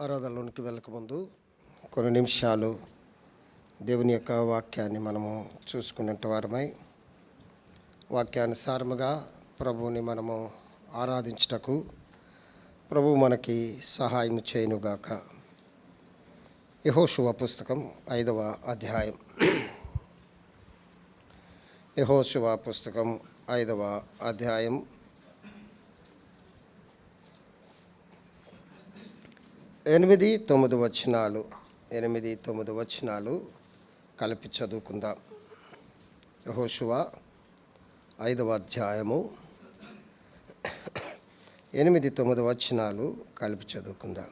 ఆరాధనలోనికి వెళ్ళకముందు కొన్ని నిమిషాలు దేవుని యొక్క వాక్యాన్ని మనము చూసుకున్నట్టు వారమై వాక్యానుసారముగా ప్రభువుని మనము ఆరాధించుటకు ప్రభువు మనకి సహాయం చేయునుగాక. యెహోషువ పుస్తకం 5వ అధ్యాయం. యెహోషువ పుస్తకం 5వ అధ్యాయం 8-9 వచనాలు కలిపి చదువుకుందాం. యెహోషువ 5వ అధ్యాయము 8-9 వచనాలు కలిపి చదువుకుందాం.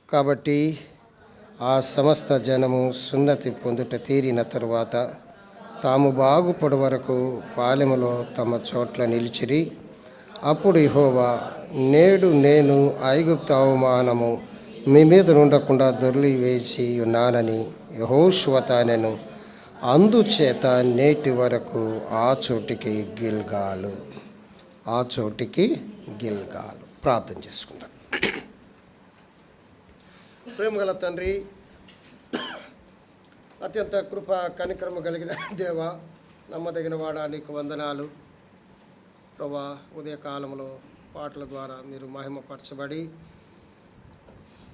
కాబట్టి ఆ సమస్త జనము సున్నతి పొందుట తీరిన తరువాత తాము బాగుపడు వరకు పాలెములో తమ చోట్ల నిలిచిరి. అప్పుడు యెహోవా, నేడు నేను ఐగుప్తు అవమానము మీ మీద ఉండకుండా దొర్లి వేసి ఉన్నానని యెహోషువతో అనెను. అందుచేత నేటి వరకు ఆ చోటికి గిల్గాలు. ప్రార్థన చేసుకుంటాం. ప్రేమగల తండ్రి, అత్యంత కృప కనికరము కలిగిన దేవ, నమ్మదగిన వాడా, నీకు వందనాలు ప్రభా. ఉదయకాలంలో పాటల ద్వారా మీరు మహిమపరచబడి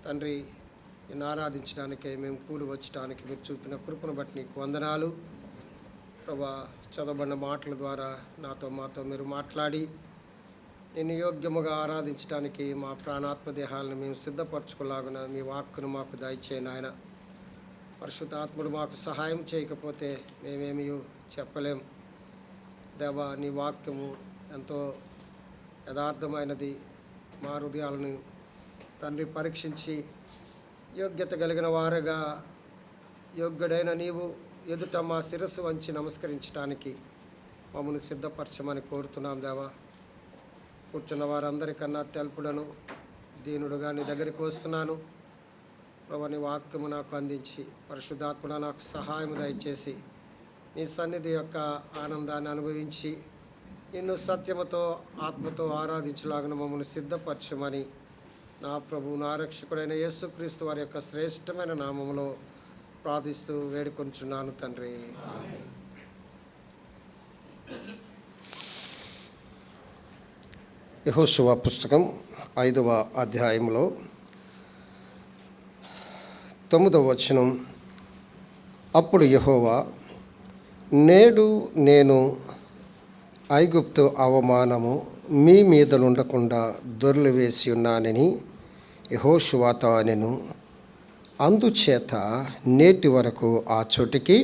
తండ్రి నిన్ను ఆరాధించడానికే మేము కూడి వచ్చడానికి మీరు చూపిన కృపను బట్టి నీకు వందనాలు ప్రభా. చదవబడిన మాటల ద్వారా మాతో మీరు మాట్లాడి నిన్ను యోగ్యముగా ఆరాధించడానికి మా ప్రాణాత్మ దేహాలను మేము సిద్ధపరచుకోలాగున మీ వాక్కును మాకు దయచేయండి ఆయన. పరిశుద్ధాత్ముడు మాకు సహాయం చేయకపోతే మేమేమీ చెప్పలేం దేవా. నీ వాక్యము ఎంతో యథార్థమైనది. మా హృదయాలను తండ్రి పరీక్షించి యోగ్యత కలిగిన వారుగా యోగ్యుడైన నీవు ఎదుట మా శిరస్సు వంచి నమస్కరించడానికి మమ్మల్ని సిద్ధపరచమని కోరుతున్నాం దేవా. కూర్చున్న వారందరికన్నా తెలుపుడను దీనుడుగా నీ దగ్గరికి వస్తున్నాను ప్రభు. నీ వాక్యము నాకు అందించి పరిశుద్ధాత్ముడ నాకు సహాయం దయచేసి నీ సన్నిధి యొక్క ఆనందాన్ని అనుభవించి నిన్ను సత్యముతో ఆత్మతో ఆరాధించలాగిన మమ్మల్ని సిద్ధపరచమని నా ప్రభు నా రక్షకుడైన యేసుక్రీస్తు వారి యొక్క శ్రేష్టమైన నామములో ప్రార్థిస్తూ వేడుకొంచున్నాను తండ్రి. యెహోషువ పుస్తకం 5వ అధ్యాయంలో 9వ వచనం. అప్పుడు యెహోవా, నేడు నేను ఐగుప్తు అవమానము మీ మీద ఉండకుండా దొర్లి వేసి ఉన్నానని యెహోషువతో అనెను. అందుచేత నేటి వరకు ఆ చోటికి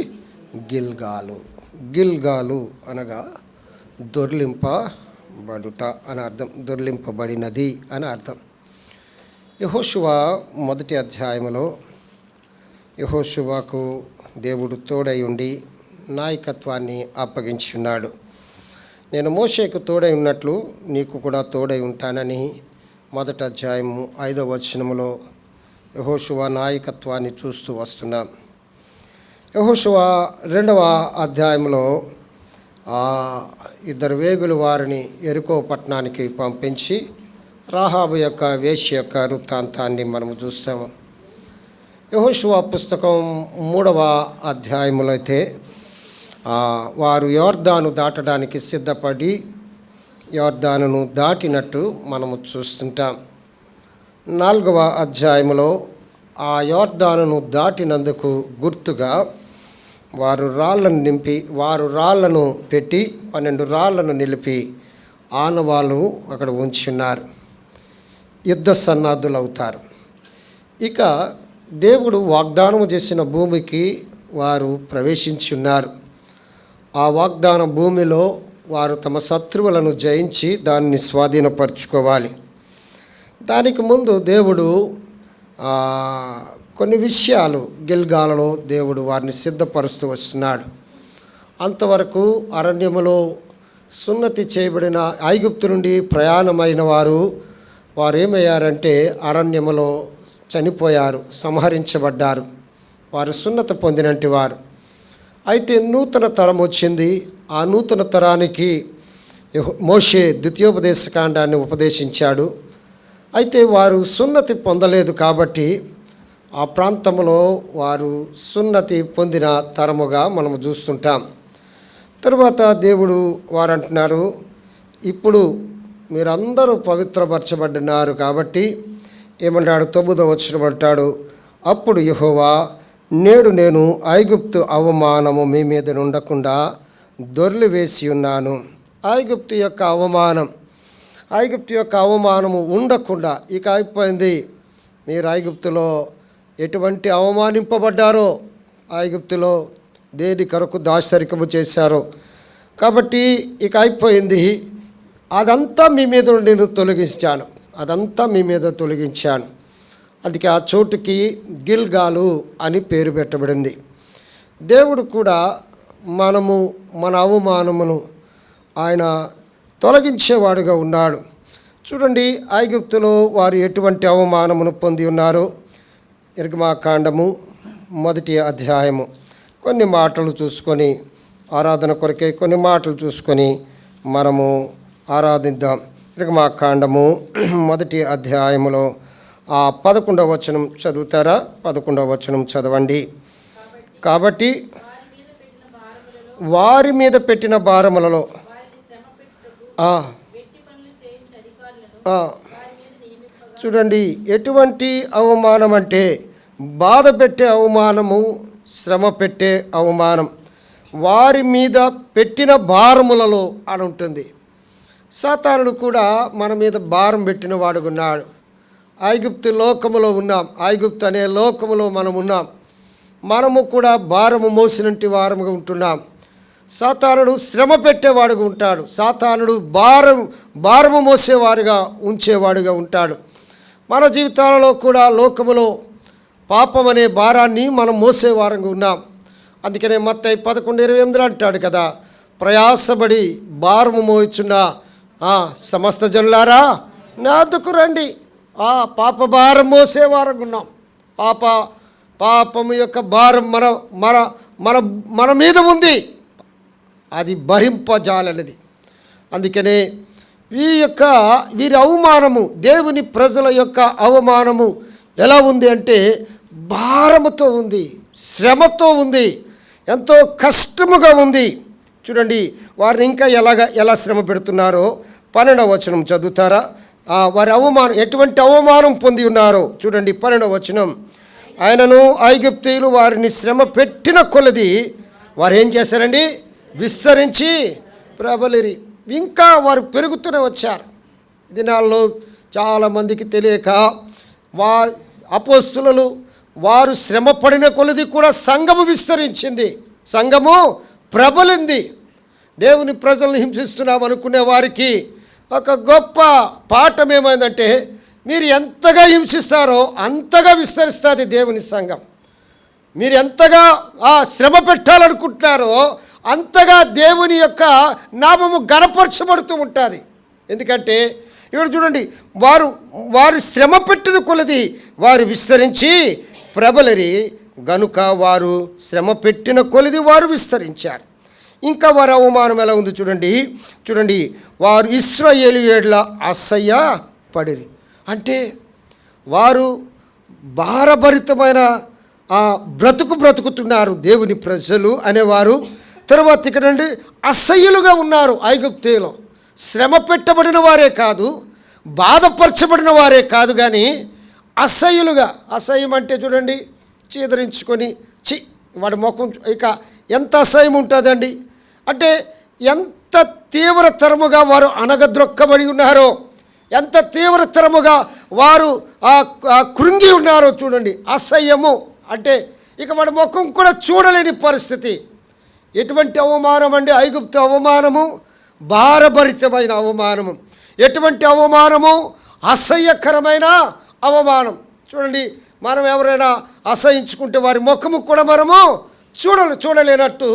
గిల్గాలు అనగా దొర్లింపబడుట అని అర్థం, దొర్లింపబడినది అని అర్థం. యెహోషువ 1వ అధ్యాయంలో యెహోషువకు దేవుడు తోడై ఉండి నాయకత్వాన్ని అప్పగించి ఉన్నాడు. నేను మోషేకు తోడై ఉన్నట్లు నీకు కూడా తోడై ఉంటానని 1వ అధ్యాయము 5వ వచనములో యెహోషువ నాయకత్వాన్ని చూస్తూ వస్తున్నాం. యెహోషువ 2వ అధ్యాయంలో ఇద్దరు వేగులు వారిని యెరికో పట్టణానికి పంపించి రాహాబు యొక్క వేశ్య యొక్క వృత్తాంతాన్ని మనము చూస్తాము. యెహోషువ పుస్తకం 3వ అధ్యాయములో అయితే వారు యోర్దాను దాటడానికి సిద్ధపడి యోర్దానును దాటినట్టు మనము చూస్తుంటాం. 4వ అధ్యాయంలో ఆ యోర్దానును దాటినందుకు గుర్తుగా వారు రాళ్లను పెట్టి 12 రాళ్లను నిలిపి ఆనవాళ్ళు అక్కడ ఉంచున్నారు. యుద్ధ సన్నాద్ధులు అవుతారు. ఇక దేవుడు వాగ్దానము చేసిన భూమికి వారు ప్రవేశించి ఉన్నారు. ఆ వాగ్దాన భూమిలో వారు తమ శత్రువులను జయించి దాన్ని స్వాధీనపరచుకోవాలి. దానికి ముందు దేవుడు కొన్ని విషయాలు గిల్గాలలో దేవుడు వారిని సిద్ధపరుస్తూ వస్తున్నాడు. అంతవరకు అరణ్యములో సున్నతి చేయబడిన ఐగుప్తు నుండి ప్రయాణమైన వారు ఏమయ్యారంటే అరణ్యములో చనిపోయారు, సంహరించబడ్డారు. వారు సున్నత పొందినట్టు వారు. అయితే నూతన తరం వచ్చింది. ఆ నూతన తరానికి మోషే ద్వితీయోపదేశకాండాన్ని ఉపదేశించాడు. అయితే వారు సున్నతి పొందలేదు కాబట్టి ఆ ప్రాంతంలో వారు సున్నతి పొందిన తరముగా మనము చూస్తుంటాం. తరువాత దేవుడు వారు అంటున్నారు, ఇప్పుడు మీరందరూ పవిత్రపరచబడినారు కాబట్టి ఏమంటాడు, 9వ వచనం అంటాడు, అప్పుడు యెహోవా, నేడు నేను ఐగుప్తు అవమానము మీ మీద ఉండకుండా దొర్లి వేసి ఉన్నాను. ఐగుప్తు యొక్క అవమానము ఉండకుండా ఇక అయిపోయింది. మీరు ఐగుప్తులో ఎటువంటి అవమానింపబడ్డారో, ఐగుప్తులో దేని కొరకు దాసరికము చేశారో, కాబట్టి ఇక అయిపోయింది. అదంతా మీ మీద నేను తొలగించాను, అందుకే ఆ చోటుకి గిల్గాలు అని పేరు పెట్టబడింది. దేవుడు కూడా మన అవమానమును ఆయన తొలగించేవాడుగా ఉన్నాడు. చూడండి, ఐగుప్తులో వారు ఎటువంటి అవమానమును పొంది ఉన్నారో. నిర్గమాకాండము 1వ అధ్యాయము కొన్ని మాటలు చూసుకొని, ఆరాధన కొరకే కొన్ని మాటలు చూసుకొని మనము ఆరాధిద్దాం. నిర్గమాకాండము 1వ అధ్యాయములో 11వ వచనం చదువుతారా? 11వ వచనం చదవండి. కాబట్టి వారి మీద పెట్టిన భారములలో చూడండి, ఎటువంటి అవమానం అంటే బాధ పెట్టే అవమానము, శ్రమ పెట్టే అవమానం. వారి మీద పెట్టిన భారములలో అని ఉంటుంది. సాతానుడు కూడా మన మీద భారం పెట్టిన వాడుకున్నాడు. ఐగుప్తు లోకములో ఉన్నాం, ఐగుప్తు అనే లోకములో మనం ఉన్నాం. మనము కూడా భారము మోసినట్టు వారముగా ఉంటున్నాం. సాతానుడు శ్రమ పెట్టేవాడుగా ఉంటాడు. సాతానుడు భారము మోసేవారుగా ఉంచేవాడుగా ఉంటాడు. మన జీవితాలలో కూడా లోకములో పాపం అనే భారాన్ని మనం మోసేవారంగా ఉన్నాం. అందుకనే మత్తయి 11:28 అంటాడు కదా, ప్రయాసపడి భారము మోయిచున్న సమస్త జనులారా నా వద్దకు రండి. పాప భారం మోసేవారంగా ఉన్నాం. పాపము యొక్క భారం మన మీద ఉంది, అది భరింపజాలనిది. అందుకనే వీరి అవమానము, దేవుని ప్రజల యొక్క అవమానము ఎలా ఉంది అంటే భారముతో ఉంది, శ్రమతో ఉంది, ఎంతో కష్టముగా ఉంది. చూడండి, వారిని ఇంకా ఎలా శ్రమ పెడుతున్నారో 12వ వచనం చదువుతారా? వారి ఎటువంటి అవమానం పొంది ఉన్నారో చూడండి. 12వ వచనం, ఆయనను ఐగుప్తీయులు వారిని శ్రమ పెట్టిన కొలది వారు ఏం చేశారండి? విస్తరించి ప్రబలిరి. ఇంకా వారు పెరుగుతూనే వచ్చారు. దినాల్లో చాలామందికి తెలియక అపోస్తులు వారు శ్రమ పడిన కొలది కూడా సంఘము విస్తరించింది, సంఘము ప్రబలింది. దేవుని ప్రజలను హింసిస్తున్నాం అనుకునే వారికి ఒక గొప్ప పాఠం ఏమైందంటే, మీరు ఎంతగా హింసిస్తారో అంతగా విస్తరిస్తుంది దేవుని సంఘం. మీరు ఎంతగా శ్రమ పెట్టాలనుకుంటున్నారో అంతగా దేవుని యొక్క నామము గణపరచబడుతూ ఉంటుంది. ఎందుకంటే ఇక్కడ చూడండి, వారు శ్రమ పెట్టిన కొలది వారు విస్తరించి ప్రబలరి, గనుక వారు శ్రమ పెట్టిన కొలది వారు విస్తరించారు. ఇంకా వారి అవమానం ఎలా ఉంది చూడండి. వారు ఇశ్రాయేలీయుల అసహ్య పడిరి. అంటే వారు భారభరితమైన బ్రతుకుతున్నారు దేవుని ప్రజలు అనేవారు. తర్వాత ఇక్కడండి అసహ్యులుగా ఉన్నారు. ఐగుప్తులో శ్రమ పెట్టబడిన వారే కాదు, బాధపరచబడిన వారే కాదు, కానీ అసహ్యులుగా. అసహ్యం అంటే చూడండి, చీదరించుకొని వాడి ముఖం ఇక ఎంత అసహ్యం ఉంటుందండి. అంటే ఎంత తీవ్రతరముగా వారు అనగద్రొక్కబడి ఉన్నారో, ఎంత తీవ్రతరముగా వారు కృంగి ఉన్నారో చూడండి. అసహ్యము అంటే ఇక వాడి ముఖం కూడా చూడలేని పరిస్థితి. ఎటువంటి అవమానం అండి? ఐగుప్తు అవమానము భారభరితమైన అవమానము. ఎటువంటి అవమానము? అసహ్యకరమైన అవమానం. చూడండి, మనం ఎవరైనా అసహించుకుంటే వారి ముఖము కూడా మనము చూడలేనట్టు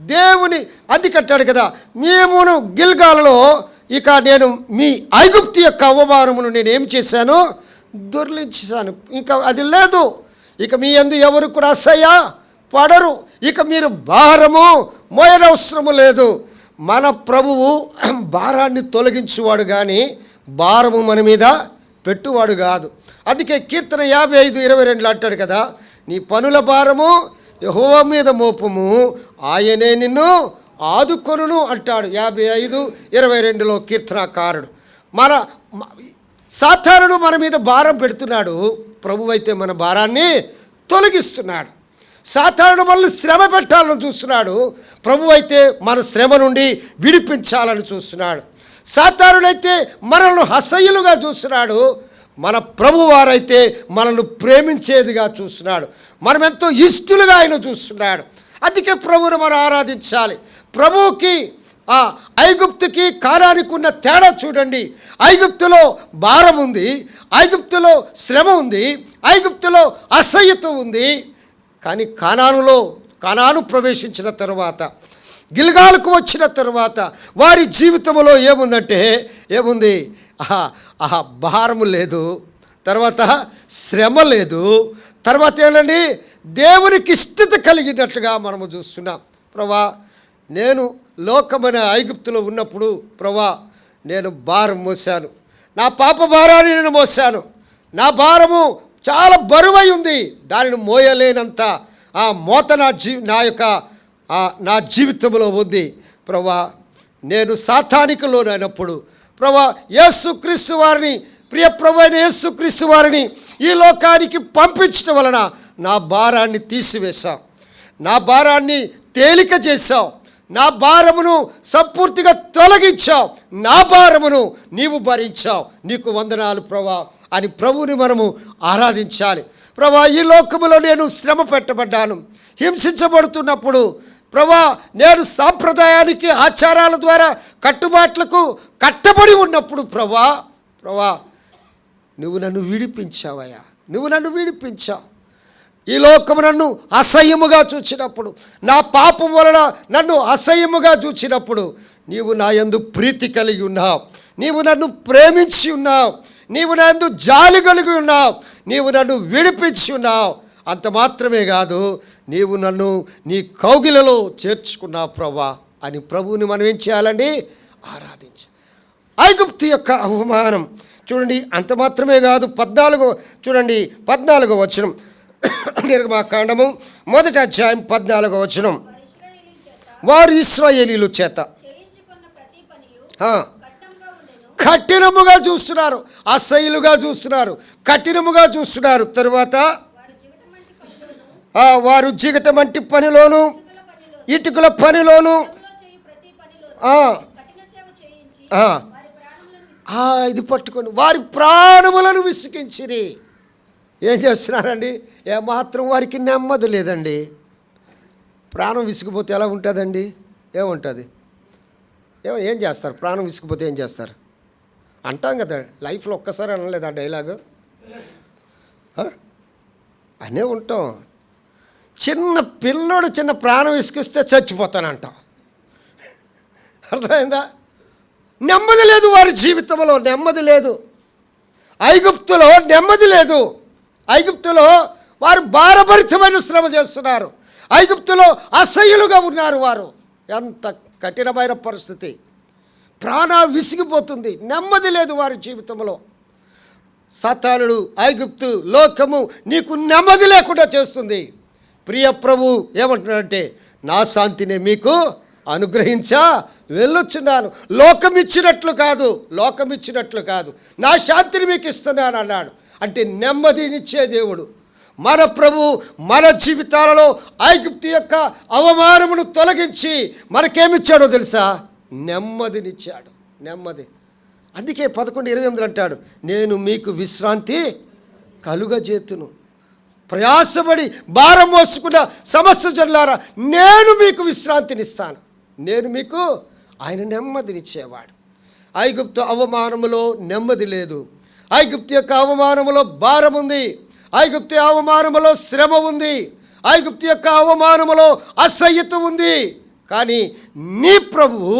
దేవుని అందుకంటాడు కదా, మేమును గిల్గాలలో ఇక నేను మీ ఐగుప్తు యొక్క అవమానమును నేను ఏం చేశాను? దొర్లించాను. ఇంకా అది లేదు. ఇక మీ యందు ఎవరు కూడా అసహ్య పడరు. ఇక మీరు భారము మోయనవసరము లేదు. మన ప్రభువు భారాన్ని తొలగించువాడు, కానీ భారము మన మీద పెట్టువాడు కాదు. అందుకే కీర్తన 55:22 అంటాడు కదా, నీ పనుల భారము యెహోవా మీద మోపము, ఆయనే నిన్ను ఆదుకొనును అంటాడు 55:22లో కీర్తనాకారుడు. మన సాతానుడు మన మీద భారం పెడుతున్నాడు, ప్రభువైతే మన భారాన్ని తొలగిస్తున్నాడు. సాతానుడు మనల్ని శ్రమ పెట్టాలని చూస్తున్నాడు, ప్రభువైతే మన శ్రమ నుండి విడిపించాలని చూస్తున్నాడు. సాతానుడైతే మనల్ని అసహ్యులుగా చూస్తున్నాడు, మన ప్రభువారైతే మనల్ని ప్రేమించేదిగా చూస్తున్నాడు. మనం ఎంతో ఇష్టలుగా ఆయన చూస్తున్నాడు. అందుకే ప్రభువును మనం ఆరాధించాలి. ప్రభువుకి ఐగుప్తుకి కానానికి ఉన్న తేడా చూడండి. ఐగుప్తులో భారం ఉంది, ఐగుప్తులో శ్రమ ఉంది, ఐగుప్తులో అసహ్యత ఉంది. కానీ కానాను ప్రవేశించిన తరువాత, గిల్గాలుకు వచ్చిన తరువాత వారి జీవితంలో ఏముంది? భారము లేదు, తర్వాత శ్రమ లేదు, తర్వాత ఏంటండి, దేవునికి ఇష్టత కలిగినట్లుగా మనము చూస్తున్నాం. ప్రభా, నేను లోకమైన ఐగుప్తులో ఉన్నప్పుడు ప్రభా నేను భారం మోసాను, నా పాప భారాన్ని నేను మోసాను, నా భారము చాలా బరువై ఉంది, దానిని మోయలేనంత మోత నా జీవితంలో ఉంది. ప్రభా, నేను సాతానికి లోనైనప్పుడు ప్రభా యేసుక్రీస్తు వారిని, ప్రియ ప్రభు అయిన యేసుక్రీస్తు వారిని ఈ లోకానికి పంపించడం వలన నా భారాన్ని తీసివేశావు, నా భారాన్ని తేలిక చేశావు, నా భారమును సంపూర్తిగా తొలగించావు, నా భారమును నీవు భరించావు, నీకు వందనాలు ప్రభా అని ప్రభువుని మనము ఆరాధించాలి. ప్రభా, ఈ లోకములో నేను శ్రమ పెట్టబడ్డాను, హింసించబడుతున్నప్పుడు ప్రభా నేను సాంప్రదాయానికి ఆచారాల ద్వారా కట్టుబాట్లకు కట్టబడి ఉన్నప్పుడు ప్రభా నువ్వు నన్ను విడిపించావయ్యా, నువ్వు నన్ను విడిపించావు. ఈ లోకము నన్ను అసహ్యముగా చూచినప్పుడు, నా పాపం వలన నన్ను అసహ్యముగా చూచినప్పుడు నీవు నా యందు ప్రీతి కలిగి ఉన్నావు, నీవు నన్ను ప్రేమించి ఉన్నావు, నీవు నా యందు జాలి కలిగి ఉన్నావు, నీవు నన్ను విడిపించి ఉన్నావు. అంత మాత్రమే కాదు, నీవు నన్ను నీ కౌగిలలో చేర్చుకున్నావు ప్రభా అని ప్రభువుని మనం ఏం చేయాలండి? ఆరాధించాలి. ఐగుప్తు యొక్క అవమానం చూడండి. అంత మాత్రమే కాదు, 14వ వచనం, నిర్గమాకాండము 1వ అధ్యాయం 14వ వచనం, వారు ఇశ్రాయేలీల చేత కఠినముగా చూస్తున్నారు, అసహ్యులుగా చూస్తున్నారు, కఠినముగా చూస్తున్నారు. తరువాత వారు జిగటమంటి పనిలోను, ఇటుకల పనిలోను ఇది పట్టుకొని వారి ప్రాణములను విసిగించిరి. ఏం చేస్తున్నారండి? ఏమాత్రం వారికి నెమ్మది లేదండి. ప్రాణం విసిగిపోతే ఎలా ఉంటుందండి? ఏముంటుంది? ఏం చేస్తారు? ప్రాణం విసిగిపోతే ఏం చేస్తారు అంటాం కదా. లైఫ్లో ఒక్కసారి అనలేదు ఆ డైలాగు, అనే ఉంటాం. చిన్న పిల్లోడు చిన్న ప్రాణం విసిగిస్తే చచ్చిపోతానంటాం. అర్థమైందా? నెమ్మది లేదు వారి జీవితంలో, నెమ్మది లేదు. ఐగుప్తులో నెమ్మది లేదు. ఐగుప్తులో వారు భారభరితమైన శ్రమ చేస్తున్నారు, ఐగుప్తులో అసహ్యులుగా ఉన్నారు వారు. ఎంత కఠినమైన పరిస్థితి, ప్రాణం విసిగిపోతుంది, నెమ్మది లేదు వారి జీవితంలో. సాతానుడు, ఐగుప్తు, లోకము నీకు నెమ్మది లేకుండా చేస్తుంది. ప్రియ ప్రభు ఏమంటున్నాడంటే, నా శాంతిని మీకు అనుగ్రహించా వెళ్ళొచ్చున్నాను, లోకం ఇచ్చినట్లు కాదు, నా శాంతిని మీకు ఇస్తున్నాను అన్నాడు. అంటే నెమ్మదినిచ్చే దేవుడు మన ప్రభు. మన జీవితాలలో ఐగుప్తు యొక్క అవమానమును తొలగించి మనకేమిచ్చాడో తెలుసా? నెమ్మదినిచ్చాడు, నెమ్మది. అందుకే 11:28 అంటాడు, నేను మీకు విశ్రాంతి కలుగజేతును. ప్రయాసపడి భారం మోసుకున్న సమస్త జనులారా, నేను మీకు విశ్రాంతినిస్తాను. నేను మీకు, ఆయన నెమ్మదినిచ్చేవాడు. ఐగుప్తు అవమానములో నెమ్మది లేదు, ఐగుప్తు యొక్క అవమానములో భారం ఉంది, ఐగుప్తు అవమానములో శ్రమ ఉంది, ఐగుప్తు యొక్క అవమానములో అసహ్యత ఉంది. కానీ నీ ప్రభువు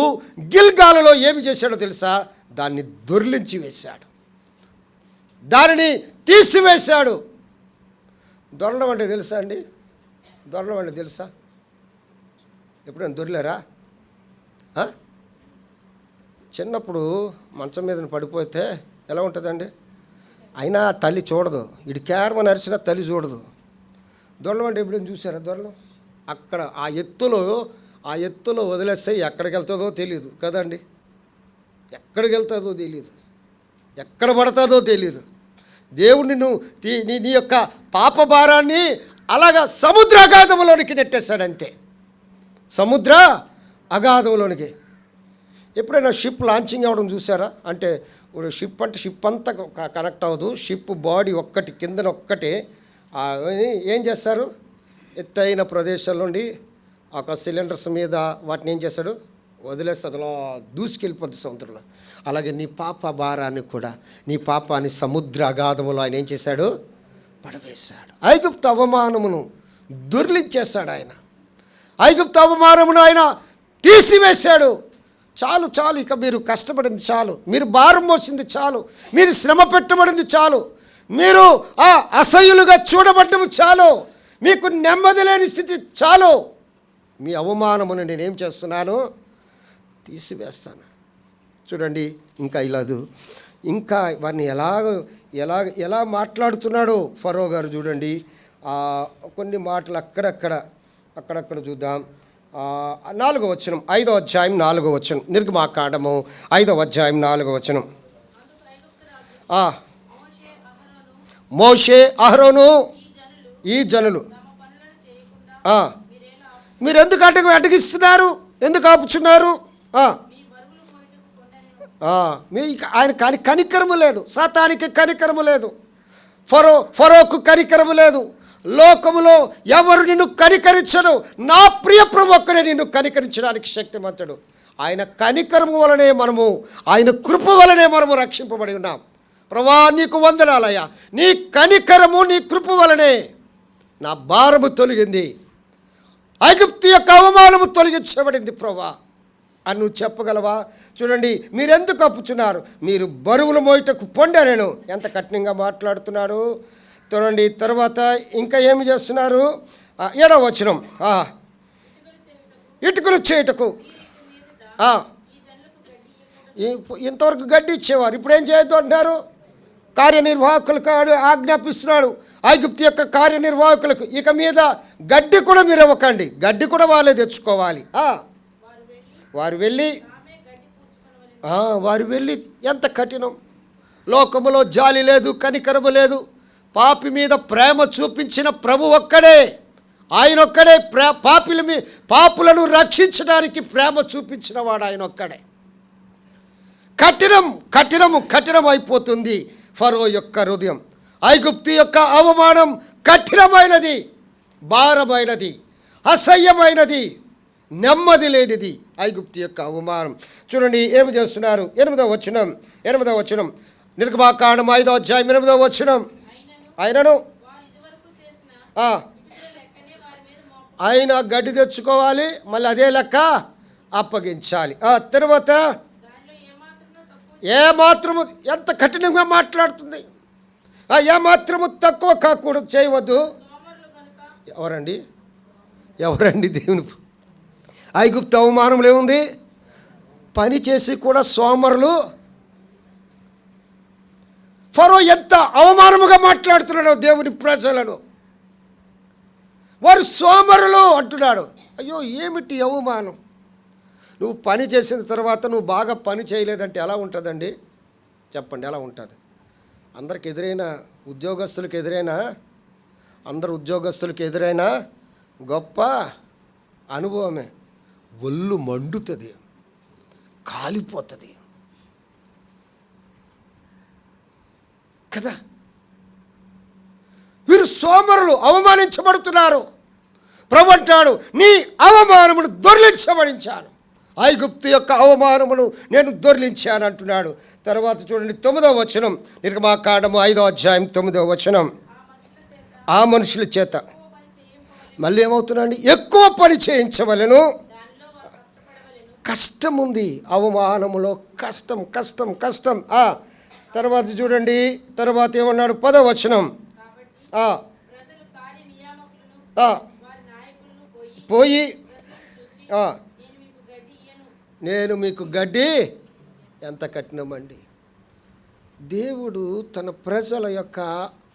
గిల్గాలులో ఏమి చేశాడో తెలుసా? దాన్ని దొర్లించి వేశాడు, దానిని తీసివేశాడు. దొరలడం అంటే తెలుసా అండి? దొరలడం అంటే తెలుసా? ఎప్పుడైనా దొరిలారా? చిన్నప్పుడు మంచం మీద పడిపోతే ఎలా ఉంటుందండి? అయినా తల్లి చూడదు. ఇటు కేరమని అరిసిన తల్లి చూడదు. దొరలం అంటే ఎప్పుడైనా చూసారా దొరలం? అక్కడ ఆ ఎత్తులో వదిలేస్తే ఎక్కడికి వెళ్తుందో తెలియదు కదండి. ఎక్కడికి వెళ్తుందో తెలియదు, ఎక్కడ పడుతుందో తెలియదు. దేవుడు నిన్ను నీ యొక్క పాప భారాన్ని అలాగా సముద్ర అగాధంలోనికి నెట్టేశాడంతే. సముద్ర అగాధంలోనికి. ఎప్పుడైనా షిప్ లాంచింగ్ అవ్వడం చూసారా? అంటే షిప్ అంటే షిప్ అంతా కనెక్ట్ అవ్వదు. షిప్ బాడీ ఒక్కటి కిందన ఒక్కటే ఏం చేస్తారు, ఎత్తైన ప్రదేశాల నుండి ఒక సిలిండర్స్ మీద వాటిని ఏం చేస్తాడు, వదిలేస్తే అలా దూసుకెళ్ళిపోద్ది సముద్రంలో. అలాగే నీ పాప భారాన్ని కూడా, నీ పాపాన్ని సముద్ర అగాధములో ఆయన ఏం చేశాడు, పడవేశాడు. ఐగుప్తు అవమానమును దొర్లించేశాడు ఆయన. ఐగుప్తు అవమానమును ఆయన తీసివేశాడు. చాలు చాలు, ఇక మీరు కష్టపడింది చాలు, మీరు భారం మోసింది చాలు, మీరు శ్రమ పెట్టబడింది చాలు, మీరు అసహ్యులుగా చూడబడ్డము చాలు, మీకు నెమ్మది లేని స్థితి చాలు. మీ అవమానమును నేనేం చేస్తున్నాను, తీసివేస్తాను. చూడండి ఇంకా ఇంకా వారిని ఎలా మాట్లాడుతున్నాడో ఫరో గారు. చూడండి కొన్ని మాటలు అక్కడక్కడ చూద్దాం. 4వ వచనం, 5వ అధ్యాయం 4వ వచనం, నిర్గమాకాండము 5వ అధ్యాయం 4వ వచనం. మోషే అహరోను ఈ జనులు మీరు ఎందుకు అడ్డగిస్తున్నారు, ఎందుకు ఆపుచున్నారు? ఆయన కనికరము లేదు, సాతానికి కనికరము లేదు, ఫరోకు కనికరము లేదు. లోకములో ఎవరు నిన్ను కనికరించడు, నా ప్రియ ప్రభు ఒక్కడే నిన్ను కనికరించడానికి శక్తిమంతుడు. ఆయన కనికరము వలనే మనము, ఆయన కృప వలనే మనము రక్షింపబడి ఉన్నాం. ప్రభువా నీకు వందనాలయ్యా, నీ కనికరము నీ కృప వలనే నా భారము తొలగింది, ఐగుప్తు యొక్క అవమానము తొలగించబడింది ప్రభువా అని నువ్వు చెప్పగలవా? చూడండి, మీరెందుకు అప్పుచున్నారు, మీరు బరువులు మోయటకు పొండారేను. ఎంత కఠినంగా మాట్లాడుతున్నాడు చూడండి. తర్వాత ఇంకా ఏమి చేస్తున్నారు? 7వ వచనం, ఇటుకలు చేయుటకు. ఇంతవరకు గడ్డి ఇచ్చేవారు, ఇప్పుడు ఏం చేయొద్దు అంటున్నారు. కార్యనిర్వాహకులకు ఆజ్ఞాపిస్తున్నాడు, ఐగుప్తు యొక్క కార్యనిర్వాహకులకు, ఇక మీద గడ్డి కూడా మీరు ఇవ్వకండి, గడ్డి కూడా వాళ్ళే తెచ్చుకోవాలి. వారు వెళ్ళి ఎంత కఠినం. లోకములో జాలి లేదు, కనికరము లేదు. పాపి మీద ప్రేమ చూపించిన ప్రభు ఒక్కడే, ఆయన ఒక్కడే. పాపులను రక్షించడానికి ప్రేమ చూపించిన వాడు ఆయన ఒక్కడే. కఠినం అయిపోతుంది ఫరో యొక్క హృదయం. ఐగుప్తు యొక్క అవమానం కఠినమైనది, భారమైనది, అసహ్యమైనది, నెమ్మది లేనిది ఐగుప్తు యొక్క అవమానం. చూడండి ఏమి చేస్తున్నారు. 8వ వచనం, నిర్గమాకాండం 5వ అధ్యాయం 8వ వచనం. ఆయనను ఆయన గడ్డి తెచ్చుకోవాలి, మళ్ళీ అదే లెక్క అప్పగించాలి. తర్వాత ఏమాత్రము, ఎంత కఠినంగా మాట్లాడుతుంది, ఏమాత్రము తక్కువ కాకూడదు, చేయవద్దు. ఎవరండి దేవుని? ఐగుప్తు అవమానంలో ఏముంది? పని చేసి కూడా సోమరులు. ఫరో ఎంత అవమానముగా మాట్లాడుతున్నాడో దేవుని ప్రజలను. వారు సోమరులు అంటున్నాడు. అయ్యో ఏమిటి అవమానం! నువ్వు పని చేసిన తర్వాత నువ్వు బాగా పని చేయలేదంటే ఎలా ఉంటుందండి చెప్పండి, ఎలా ఉంటుంది? అందరికి ఎదురైన ఉద్యోగస్తులకు ఎదురైనా, అందరు ఉద్యోగస్తులకు ఎదురైనా గొప్ప అనుభవమే. ఒళ్ళు మండుతుంది, కాలిపోతుంది కదా. వీరు సోమరులు, అవమానించబడుతున్నారు. ప్రభు అంటాడు, నీ అవమానమును దొర్లించబడించాను, ఐగుప్తు యొక్క అవమానమును నేను దొర్లించాను అంటున్నాడు. తర్వాత చూడండి 9వ వచనం, నిర్గమాకాండము 5వ అధ్యాయం 9వ వచనం. ఆ మనుషుల చేత మళ్ళీ ఏమవుతున్నాండి? ఎక్కువ పని చేయించవలెను. కష్టం ఉంది, అవమానములో కష్టం. తర్వాత చూడండి, తర్వాత ఏమన్నాడు? 10వ వచనం, పోయి నేను మీకు గడ్డి. ఎంత కఠినమండి! దేవుడు తన ప్రజల యొక్క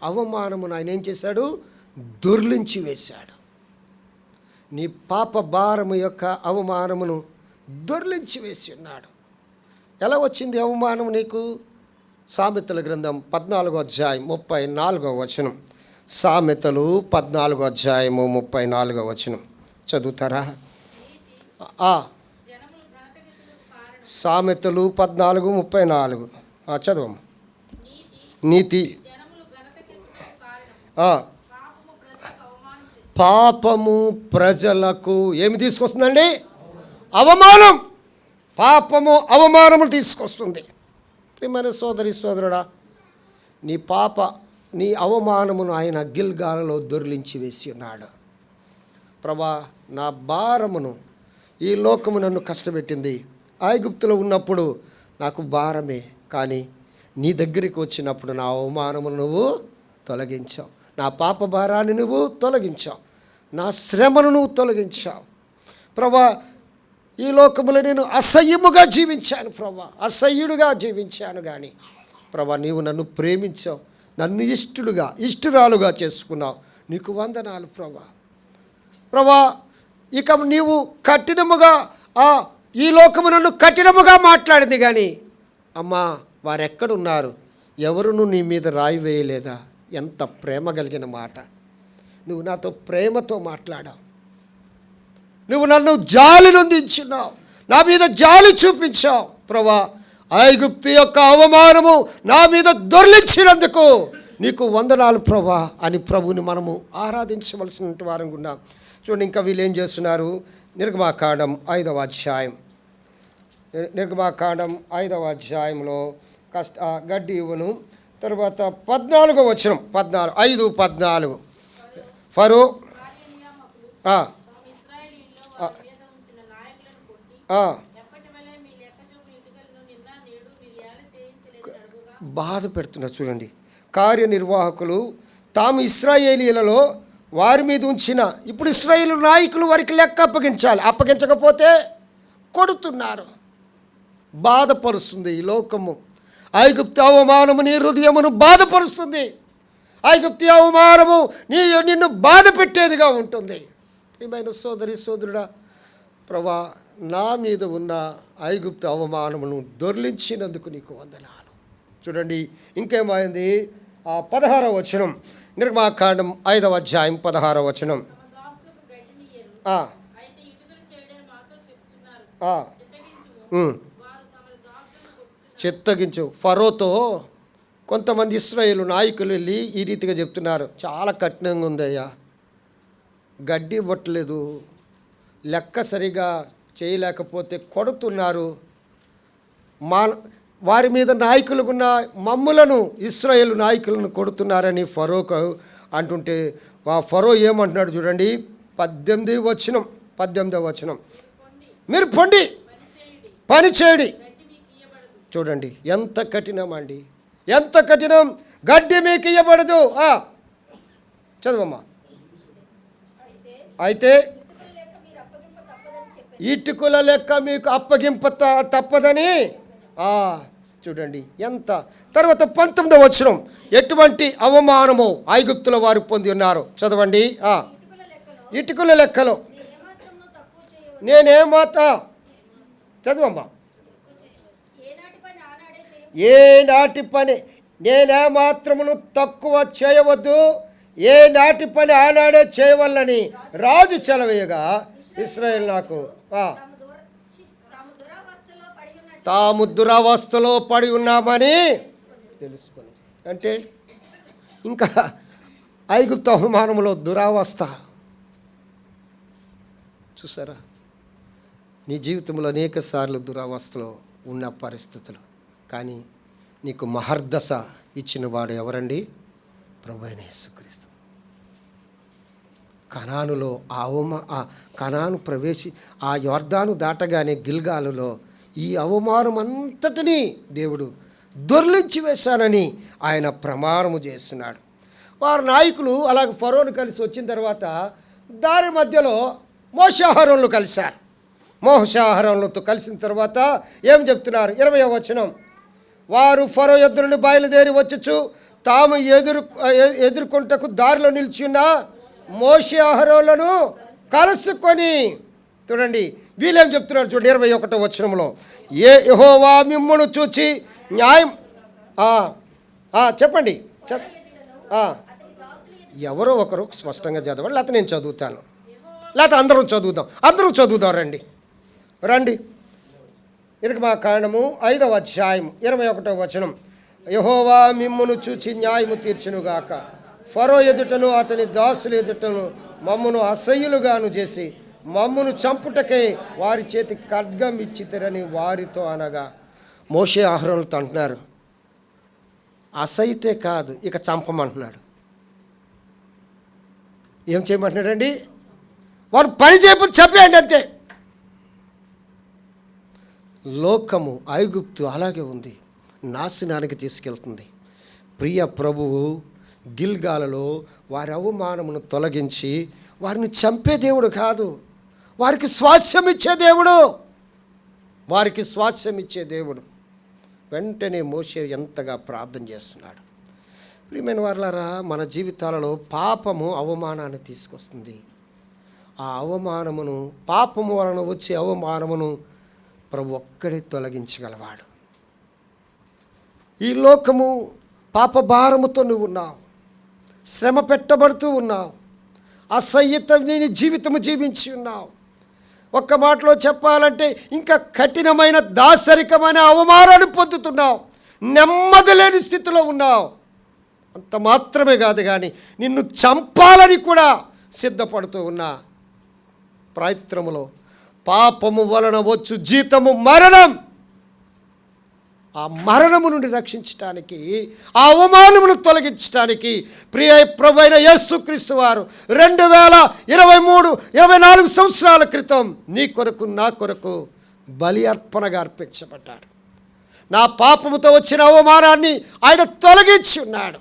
అవమానమును ఆయన ఏం చేశాడు? దొర్లించి వేశాడు. నీ పాప భారము యొక్క అవమానమును దొర్లించి వేసి ఉన్నాడు. ఎలా వచ్చింది అవమానం నీకు? సామెతల గ్రంథం 14వ అధ్యాయం 34వ వచనం. సామెతలు 14వ అధ్యాయము 34వ వచనం చదువుతారా? సామెతలు 14:34 చదవము. నీతి పాపము ప్రజలకు ఏమి తీసుకొస్తుందండి? అవమానం. పాపము అవమానము తీసుకొస్తుంది. ప్రియమైన సోదరి సోదరుడా, నీ అవమానమును ఆయన గిల్గాలలో దొర్లించి వేసి ఉన్నాడు. ప్రభా, నా భారమును, ఈ లోకము నన్ను కష్టపెట్టింది. ఐగుప్తులో ఉన్నప్పుడు నాకు భారమే, కానీ నీ దగ్గరికి వచ్చినప్పుడు నా అవమానమును నువ్వు తొలగించావు. నా పాప భారాన్ని నువ్వు తొలగించావు. నా శ్రమను నువ్వు తొలగించావు. ప్రభా, ఈ లోకములో నేను అసహ్యముగా జీవించాను ప్రభా, అసహ్యుడుగా జీవించాను. కానీ ప్రభా, నీవు నన్ను ప్రేమించావు, నన్ను ఇష్టురాలుగా చేసుకున్నావు. నీకు వందనాలు ప్రభా. ప్రభా, ఇక నీవు కఠినముగా ఈ లోకము నన్ను కఠినముగా మాట్లాడింది, కానీ అమ్మా వారెక్కడున్నారు? ఎవరును నీ మీద రాయి వేయలేదా? ఎంత ప్రేమ కలిగిన మాట. నువ్వు నాతో ప్రేమతో మాట్లాడావు. నువ్వు నన్ను జాలి నొందించున్నావు, నా మీద జాలి చూపించావు. ప్రభా, ఐగుప్తు యొక్క అవమానము నా మీద దొర్లించినందుకు నీకు వందనాలు ప్రభా అని ప్రభుని మనము ఆరాధించవలసిన వారం ఉన్నాం. చూడండి, ఇంకా వీళ్ళు ఏం చేస్తున్నారు? నిర్గమాకాండం 5వ అధ్యాయం. నిర్గమాకాండం 5వ అధ్యాయంలో గడ్డి ఇవ్వను. తర్వాత 14వ వచనం. 5:14 ఫరో బాధ పెడుతున్నారు. చూడండి, కార్యనిర్వాహకులు తాము ఇశ్రాయేలీలలో వారి మీద ఉంచిన, ఇప్పుడు ఇశ్రాయేలు నాయకులు వారికి లెక్క అప్పగించాలి. అప్పగించకపోతే కొడుతున్నారు. బాధపరుస్తుంది ఈ లోకము. ఐగుప్తు అవమానము నీ హృదయమును బాధపరుస్తుంది. ఐగుప్తు అవమానము నిన్ను బాధ పెట్టేదిగా ఉంటుంది. ప్రియమైన సోదరి సోదరుడా, ప్రభా, నా మీద ఉన్న ఐగుప్తు అవమానమును దొర్లించినందుకు నీకు వందనాలు. చూడండి, ఇంకేమైంది? 16వ వచనం. నిర్గమాకాండం 5వ అధ్యాయం 16వ వచనం. చిత్తగించు. ఫరోతో కొంతమంది ఇశ్రాయేలు నాయకులు వెళ్ళి ఈ రీతిగా చెప్తున్నారు, చాలా కఠినంగా ఉందయ్యా, గడ్డి ఇవ్వట్లేదు, లెక్క సరిగా చేయలేకపోతే కొడుతున్నారు, వారి మీద నాయకులున్న మమ్ములను, ఇశ్రాయేలు నాయకులను కొడుతున్నారని ఫరోకు అంటుంటే ఫరో ఏమంటున్నాడు చూడండి, 18వ వచనం. మీరు పొండి, పని చేయండి. చూడండి, ఎంత కఠినం అండి, ఎంత కఠినం. గడ్డి మీకు ఇవ్వబడదు. చదవమ్మా. అయితే ఇటుకుల లెక్క మీకు అప్పగింప తప్పదని. చూడండి ఎంత. తర్వాత 19వ వచనం. ఎటువంటి అవమానము ఐగుప్తుల వారు పొంది ఉన్నారు చదవండి. ఇటుకుల లెక్కలో నేనేమాత్రం, చదవమ్మా. ఏ నాటి పని నేనేమాత్రమును తక్కువ చేయవద్దు, ఏ నాటి పని ఆనాడే చేయవల్లని రాజు చెలవేయగా ఇశ్రాయేలు నాకు తాము దురవస్థలో పడి ఉన్నామని తెలుసుకొని. అంటే ఇంకా ఐగుప్తు అవమానంలో దురవస్థ చూసారా? నీ జీవితంలో అనేక సార్లు దురవస్థలో ఉన్న పరిస్థితులు, కానీ నీకు మహర్దశ ఇచ్చిన వాడు ఎవరండి? ప్రభువైన యేసుక్రీస్తు. కనానులో కనాను ఆ యొర్దాను దాటగానే గిల్గాలులో ఈ అవమానం అంతటినీ దేవుడు దొర్లించి వేశానని ఆయన ప్రమాణము చేస్తున్నాడు. వారి నాయకులు అలాగే ఫరోను కలిసి వచ్చిన తర్వాత దారి మధ్యలో మోషే అహరోనులు కలిశారు. మోషే అహరోనులతో కలిసిన తర్వాత ఏం చెప్తున్నారు? 20వ వచనం. వారు ఫరో యొద్ద నుండి బయలుదేరి వచ్చుచు తాము ఎదుర్కొంటకు దారిలో నిల్చున్న మోషే అహరోనులను కలుసుకొని, చూడండి వీళ్ళేం చెప్తున్నారు చూడండి 21వ వచనంలో, యెహోవా మిమ్మును చూచి న్యాయం చెప్పండి. ఎవరో ఒకరు స్పష్టంగా చదవండి, లేకపోతే నేను చదువుతాను, లేకపోతే అందరూ చదువుదాం రండి. నిర్గమాకాండము 5వ అధ్యాయం 21వ వచనం. యెహోవా మిమ్మును చూచి న్యాయము తీర్చునుగాక, ఫరో ఎదుటను అతని దాసుల ఎదుటను మమ్మును అసహ్యులుగాను చేసి మమ్మును చంపుటకై వారి చేతికి ఖడ్గం ఇచ్చితిరని వారితో అనగా, మోషే అహరోనులతో అంటున్నారు, అసహ్యతే కాదు ఇక చంపమంటున్నాడు. ఏం చేయమంటున్నాడండి? వారు పని చేయకపోతే చంపేయండి అంతే. లోకము ఐగుప్తు అలాగే ఉంది, నాశనానికి తీసుకెళ్తుంది. ప్రియ ప్రభువు గిల్గాలలో వారి అవమానమును తొలగించి వారిని చంపే దేవుడు కాదు, వారికి స్వాస్థ్యం ఇచ్చే దేవుడు. వెంటనే మోషే ఎంతగా ప్రార్థన చేస్తున్నాడు. ప్రియమైన వారలారా, మన జీవితాలలో పాపము అవమానాన్ని తీసుకొస్తుంది. ఆ అవమానమును, పాపము వలన వచ్చే అవమానమును ప్రభు ఒక్కడే తొలగించగలవాడు. ఈ లోకము పాప భారముతో నువ్వు ఉన్నావు, శ్రమ పెట్టబడుతూ ఉన్నావు, అసహ్యమైన జీవితము జీవించి ఉన్నావు. ఒక్క మాటలో చెప్పాలంటే ఇంకా కఠినమైన దాసరికమైన అవమానాన్ని పొందుతున్నావు, నెమ్మది లేని స్థితిలో ఉన్నావు. అంత మాత్రమే కాదు కానీ నిన్ను చంపాలని కూడా సిద్ధపడుతూ ఉన్నా ప్రయత్నములో పాపము వలన వచ్చు జీతము మరణం. ఆ మరణము నుండి రక్షించటానికి, ఆ అవమానమును తొలగించడానికి ప్రియ ప్రభువైన యేసుక్రీస్తు వారు 2023-24 సంవత్సరాల క్రితం నీ కొరకు నా కొరకు బలి అర్పణగా అర్పించబడ్డాడు. నా పాపముతో వచ్చిన అవమానాన్ని ఆయన తొలగించి ఉన్నాడు.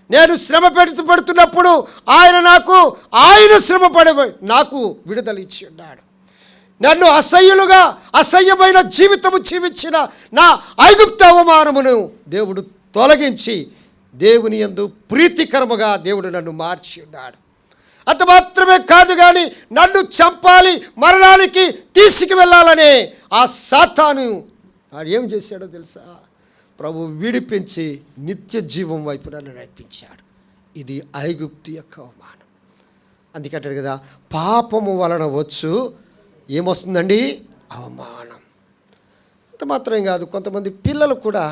నేను శ్రమ పడుతున్నప్పుడు ఆయన శ్రమ నాకు విడుదల ఇచ్చి ఉన్నాడు. నన్ను అసహ్యమైన జీవితము జీవించిన నా ఐగుప్తు అవమానమును దేవుడు తొలగించి దేవుని యందు ప్రీతికరముగా దేవుడు నన్ను మార్చి ఉన్నాడు. అంత మాత్రమే కాదు కానీ నన్ను చంపాలి, మరణానికి తీసుకువెళ్ళాలనే ఆ సాతాను ఏం చేశాడో తెలుసా? ప్రభు విడిపించి నిత్య జీవం వైపు నన్ను నడిపించాడు. ఇది ఐగుప్తు యొక్క అవమానం. అందుకంటాడు కదా, పాపము వలన వచ్చు ఏమొస్తుందండి? అవమానం. అంత మాత్రమే కాదు, కొంతమంది పిల్లలు కూడా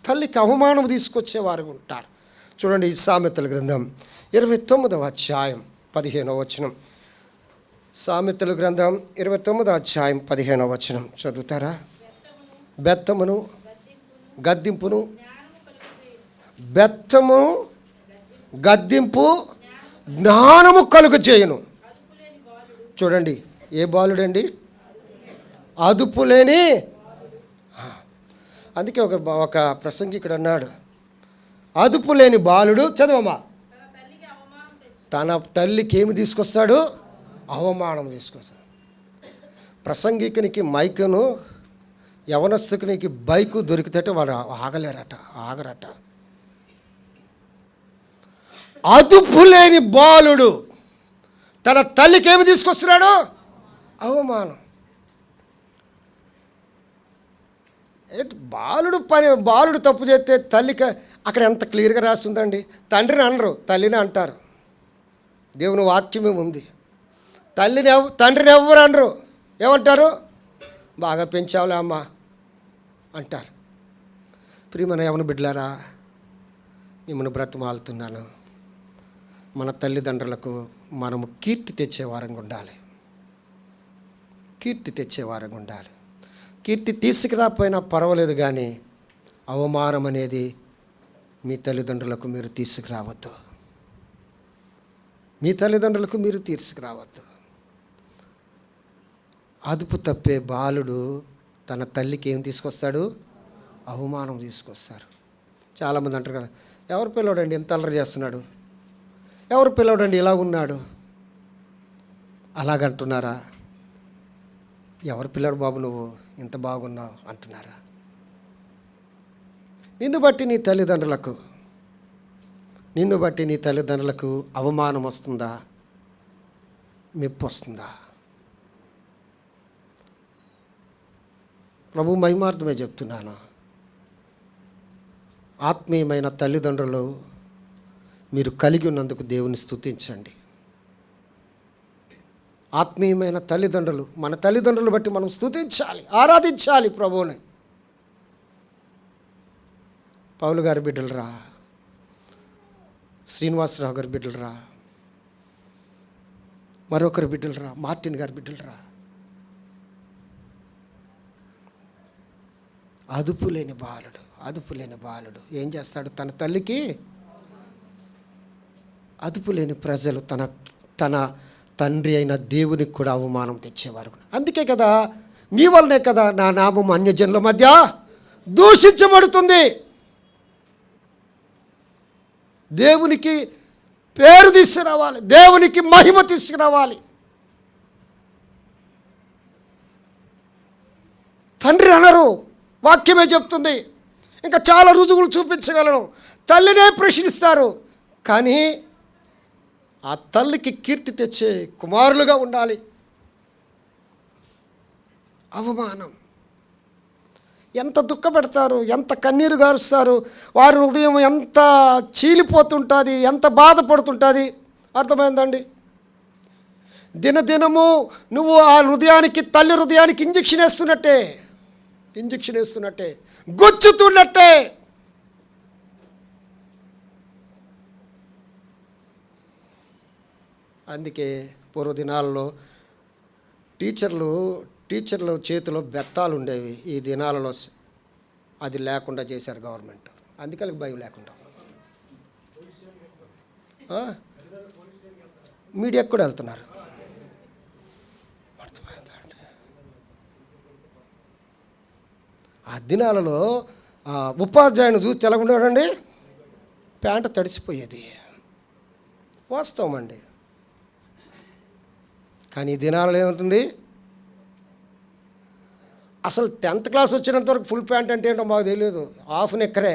తల్లికి అవమానం తీసుకొచ్చేవారు ఉంటారు. చూడండి, ఈ సామెతల గ్రంథం 29వ అధ్యాయం 15వ వచనం. సామెతల గ్రంథం 29వ అధ్యాయం 15వ వచనం చదువుతారా? బెత్తమును గద్దింపును, బెత్తము గద్దింపు జ్ఞానము కలుగజేయును. చూడండి, ఏ బాలుడండి? అదుపులేని. అందుకే ఒక ప్రసంగికుడు అన్నాడు, అదుపులేని బాలుడు, చదవమ్మా, తన తల్లికి ఏమి తీసుకొస్తాడు? అవమానం తీసుకొస్తాడు. ప్రసంగికునికి మైకును, యవనస్తునికి బైకు దొరికితే వాడు ఆగరట. అదుపులేని బాలుడు తన తల్లికి ఏమి తీసుకొస్తున్నాడు? అవమానం. బాలుడు తప్పు చేస్తే తల్లికి అక్కడ ఎంత క్లియర్గా రాస్తుందండి. తండ్రిని అనరు, తల్లిని అంటారు. దేవుని వాక్యమే ఉంది. తండ్రిని ఎవరు అనరు, ఏమంటారు? బాగా పెంచావులే అమ్మా అంటారు. ప్రియమైన యవన బిడ్డలారా, మిమ్మల్ని బ్రతిమాలుతున్నాను, మన తల్లిదండ్రులకు మనము కీర్తి తెచ్చేవారంగా ఉండాలి. కీర్తి తీసుకురాకపోయినా పర్వాలేదు, కానీ అవమానం అనేది మీ తల్లిదండ్రులకు మీరు తీసుకురావద్దు. అదుపు తప్పే బాలుడు తన తల్లికి ఏం తీసుకొస్తాడు? అవమానం తీసుకొస్తారు. చాలామంది అంటారు కదా, ఎవరు పిల్లవాడండి ఎంత అల్లరి చేస్తున్నాడు, ఎవరు పిల్లవాడండి ఇలా ఉన్నాడు, అలాగంటున్నారా? ఎవరు పిల్లడు బాబు నువ్వు ఇంత బాగున్నావు అంటున్నారా? నిన్ను బట్టి నీ తల్లిదండ్రులకు అవమానం వస్తుందా, మెప్పు వస్తుందా? ప్రభు మహిమార్థమే చెప్తున్నాను. ఆత్మీయమైన తల్లిదండ్రులు మీరు కలిగి ఉన్నందుకు దేవుని స్తుతించండి. ఆత్మీయమైన తల్లిదండ్రులు, మన తల్లిదండ్రులు బట్టి మనం స్తుతించాలి, ఆరాధించాలి ప్రభువుని. పౌలు గారి బిడ్డలరా, శ్రీనివాసరావు గారి బిడ్డలరా, మరొకరి బిడ్డలరా, మార్టిన్ గారి బిడ్డలరా, అదుపులేని బాలుడు ఏం చేస్తాడు? తన తల్లికి అదుపులేని ప్రజలు తన తండ్రి అయిన దేవునికి కూడా అవమానం తెచ్చేవారు. అందుకే కదా, మీ వల్లనే కదా నా నామం అన్యజనుల మధ్య దూషించబడుతుంది. దేవునికి పేరు తీసుకురావాలి, దేవునికి మహిమ తీసుకురావాలి. తండ్రి అనరు, వాక్యమే చెప్తుంది. ఇంకా చాలా రుజువులు చూపించగలను. తల్లినే ప్రశ్నిస్తారు, కానీ ఆ తల్లికి కీర్తి తెచ్చే కుమారులుగా ఉండాలి. అవమానం ఎంత దుఃఖపెడతారు, ఎంత కన్నీరు గారుస్తారు, వారి హృదయం ఎంత చీలిపోతుంటుంది, ఎంత బాధపడుతుంటుంది. అర్థమైందండి? దినదినము నువ్వు ఆ హృదయానికి, తల్లి హృదయానికి ఇంజెక్షన్ వేస్తున్నట్టే, గుచ్చుతున్నట్టే. అందుకే పూర్వదినాలలో టీచర్లు చేతిలో బెత్తాలు ఉండేవి. ఈ దినాలలో అది లేకుండా చేశారు గవర్నమెంట్. అందుకే భయం లేకుండా మీడియాకు కూడా వెళ్తున్నారు. అర్థమైందండి? ఆ దినాలలో ఉపాధ్యాయుని చూసి తెలగుండేవాడండి, ప్యాంటు తడిసిపోయేది. వాస్తవం అండి. కానీ ఈ దినాలలో ఏమవుతుంది? అసలు 10th క్లాస్ వచ్చినంత వరకు ఫుల్ ప్యాంట్ అంటే ఏంటో మాకు తెలియదు, హాఫ్ నెక్కరే.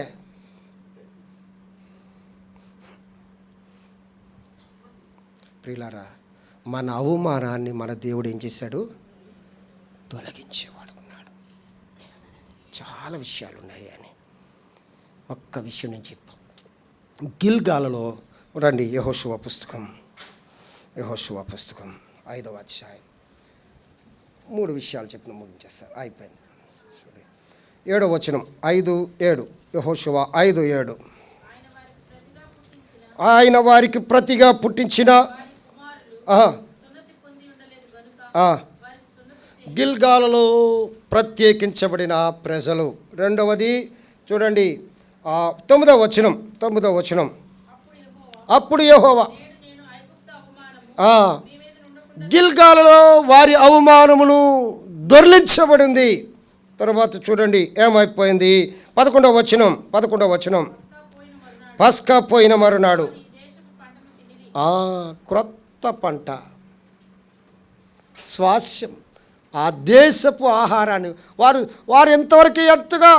ప్రియులారా, మన అవమానాన్ని మన దేవుడు ఏం చేశాడు? తొలగించేవాడు ఉన్నాడు. చాలా విషయాలు ఉన్నాయి అని ఒక్క విషయం నేను చెప్పాను. గిల్గాలలో రండి, యెహోషువ పుస్తకం 5వ అధ్యాయం 3 విషయాలు చెప్పిన ముగించేస్తారు, అయిపోయింది. 7వ వచనం 5:7, యెహోషువ 5:7. ఆయన వారికి ప్రతిగా పుట్టించిన గిల్గాలలో ప్రత్యేకించబడిన ప్రజలు. రెండవది చూడండి, 9వ వచనం. అప్పుడు యెహోవా గిల్గాలలో వారి అవమానమును దొర్లించబడింది. తర్వాత చూడండి ఏమైపోయింది. 11వ వచనం. పస్కా పోయిన మరునాడు క్రొత్త పంట, స్వాస్యం, ఆ దేశపు ఆహారాన్ని వారు ఎంతగా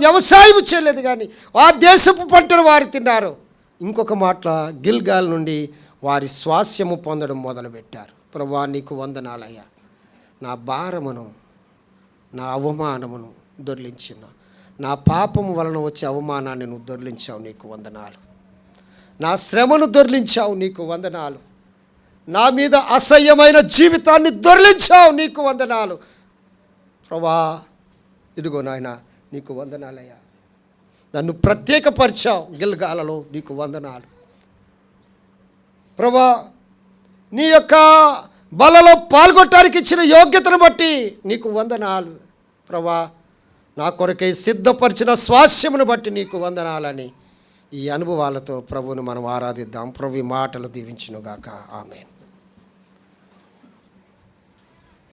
వ్యవసాయం చేయలేదు, కానీ ఆ దేశపు పంటను వారు తిన్నారు. ఇంకొక మాట, గిల్గాల్ నుండి వారి స్వాస్యము పొందడం మొదలుపెట్టారు. ప్రభువా, నీకు వందనాలయ్యా, నా భారమును, నా అవమానమును దొర్లించిన, నా పాపము వలన వచ్చే అవమానాన్ని నువ్వు దొర్లించావు, నీకు వందనాలు. నా శ్రమను దొర్లించావు, నీకు వందనాలు. నా మీద అసహ్యమైన జీవితాన్ని దొర్లించావు, నీకు వందనాలు. ప్రభువా, ఇదిగో నాయన, నీకు వందనాలయ్యా. నన్ను ప్రత్యేకపరిచావు గిల్గాలలో, నీకు వందనాలు. ప్రభువా, నీ యొక్క బలలో పాల్గొనడానికి ఇచ్చిన యోగ్యతను బట్టి నీకు వందనాలు. ప్రభువా, నా కొరకై సిద్ధపరిచిన స్వాస్యమును బట్టి నీకు వందనాలని ఈ అనుభవాలతో ప్రభువును మనం ఆరాధిద్దాం. ప్రభు మాటలు దీవించునుగాక. ఆమేన్.